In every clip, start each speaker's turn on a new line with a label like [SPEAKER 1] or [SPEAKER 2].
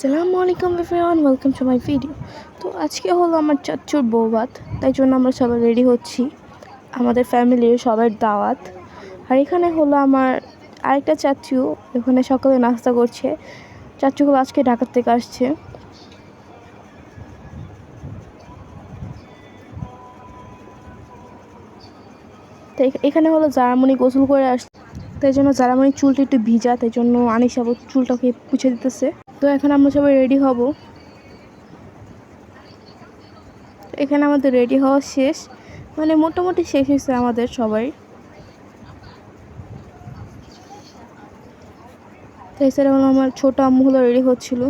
[SPEAKER 1] আসসালামু আলাইকুম everyone, welcome to my video. তো আজকে হলো আমার চাচ্চুর বৌভাত, তাই জন্য আমরা সবাই রেডি হচ্ছি। আমাদের ফ্যামিলির সবার দাওয়াত। আর এখানে হলো আমার আরেকটা চাচ্চু, এখানে সকালে নাস্তা করছে। চাচ্চুগুলো আজকে ঢাকা থেকে আসছে। তো এখানে হলো জারামণি গোসল করে আসছে, তাই জন্য জারামণির চুলটা একটু ভিজা, তাই জন্য আনিশা চুলটাকে পুছে দিতেছে। তো এখন আমরা সবাই রেডি হব। এখানে আমাদের রেডি হওয়া শেষ, মানে মোটামুটি শেষ হয়েছে আমাদের সবাই। তো এছাড়া হলো আমার ছোটো আম্মু হলো রেডি হচ্ছিল।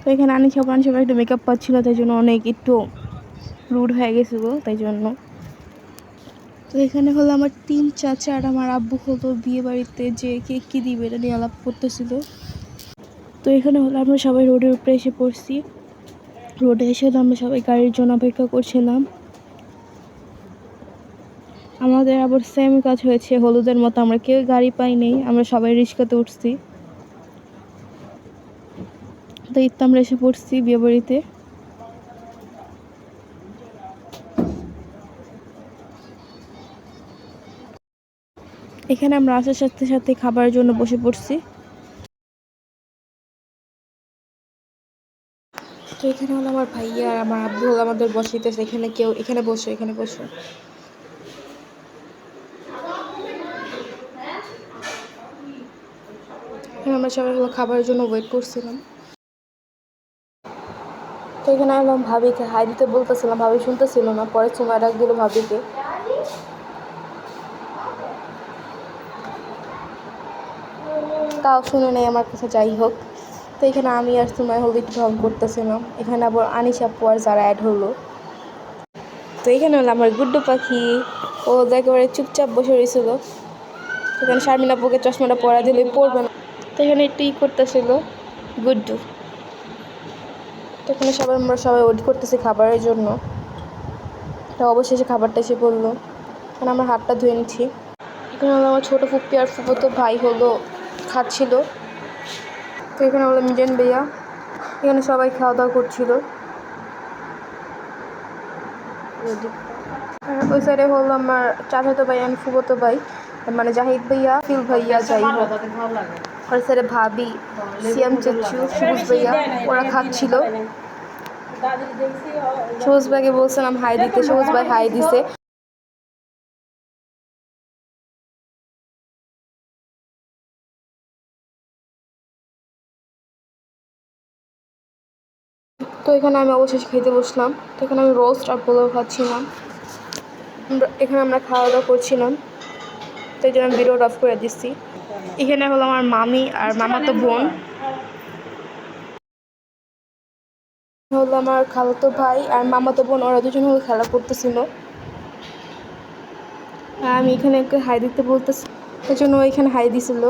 [SPEAKER 1] তো এখানে সবাই একটু মেকআপ পাচ্ছিল, তাই জন্য অনেক একটু রুড হয়ে গেছিলো, তাই জন্য। তো এখানে হলো আমার 3 চাচা আর আমার আব্বু হলো বিয়ে বাড়িতে যে কেক কী দিবে এটা নিয়ে আলাপ করতেছিল। তো এখানে হলো আমরা সবাই রোডের উপরে এসে পড়ছি। রোডে এসে আমরা সবাই গাড়ির জন্য অপেক্ষা করছিলাম। আমাদের আবার সেম কাজ হয়েছে হলুদের মতো, আমরা কেউ গাড়ি পাই নেই, আমরা সবাই রিক্সাতে উঠছি। তো ইত্যা আমরা এসে পড়ছি বিয়ে বাড়িতে। এখানে আমরা আসার সাথে সাথে খাবারের জন্য বসে পড়ছি। তো এখানে হলো আমার ভাইয়া আর আমার আব্বু হলো আমাদের বসাইতেছে। এখানে বসো। এখানে আমরা সবাই হলো খাবারের জন্য ওয়েট করছিলাম। তো এখানে আমি ভাবিকে হাই দিতে বলতেছিলাম, ভাবি শুনতেছিল না, পরে সময় ডাক দিল ভাবিকে। তাও শুনে নেই আমার কাছে, যাই হোক। তো এখানে আমি আর সময় হলো একটু ঢং করতেছিলাম। এখানে আবার আনিশা আপু আর যারা অ্যাড হলো। তো এখানে হলো আমার গুড্ডু পাখি, ও একেবারে চুপচাপ বসে রয়েছিল। এখানে শারমিন আপুকে চশমাটা পরা দিলে পরবে না, তো এখানে একটু করতেছিল গুড্ডু। তো এখানে আমরা সবাই ওয়েট করতেছি খাবারের জন্য। তো অবশেষে খাবারটা এসে পড়লো। এখন আমরা হাতটা ধুয়ে নিচ্ছি। এখানে হলো আমার ছোটো ফুপ্পি আর ফুফুতো ভাই হলো খাচ্ছিল। তো এখানে হলো মিজান ভাইয়া, এখানে সবাই খাওয়া দাওয়া করছিল। ওই সাইডে হলো আমার চাচাতো ভাই আর ফুফুতো ভাই, মানে জাহিদ ভাইয়া, ফিল ভাইয়া, যাই হোক। ওই সাইডে ভাবি, সিয়াম চাচু, সবুজ ভাইয়া, ওরা খাচ্ছিল। সবুজ ভাইকে বলছিলাম হাই দিতে, সবুজ ভাই হাই দিছে। তো এখানে আমি অবশেষে খেতে বসলাম। তো এখানে আমি রোস্ট আর পোলাও খাচ্ছিলাম। এখানে আমরা খাওয়া দাওয়া করছিলাম, তো এই জন্য আমি ভিডিওটা অফ করে দিচ্ছি। এখানে হলো আমার মামি আর মামাতো বোন, হলো আমার খালাতো ভাই আর মামাতো বোন, ওরা দুজন হলো খেলা করতেছিল। আর আমি এখানে ওকে হাই দিতে বলতেছি, এই জন্য ও এখানে হাই দিছিল।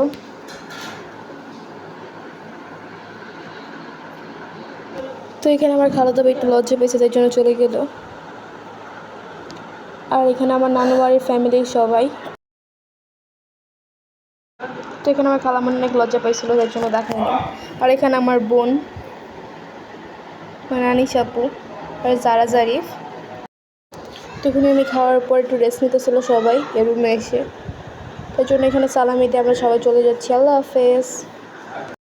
[SPEAKER 1] তো এখানে আমার খালাতো ভাই একটু লজ্জা পেয়েছে, তাই জন্য চলে গেল। আর এখানে আমার নানু বাড়ির ফ্যামিলির সবাই। তো এখানে আমার খালামন অনেক লজ্জা পাইছিল, তাই জন্য দেখায়নি। আর এখানে আমার বোন, মানে আনিশা আপু আর জারা জারিফ। তো এখানে আমি খাওয়ার পর একটু রেস্ট নিতেছিল সবাই এর রুমে এসে, তাই জন্য এখানে সালামি দিয়ে আমরা সবাই চলে যাচ্ছি। আল্লাহ হাফেজ।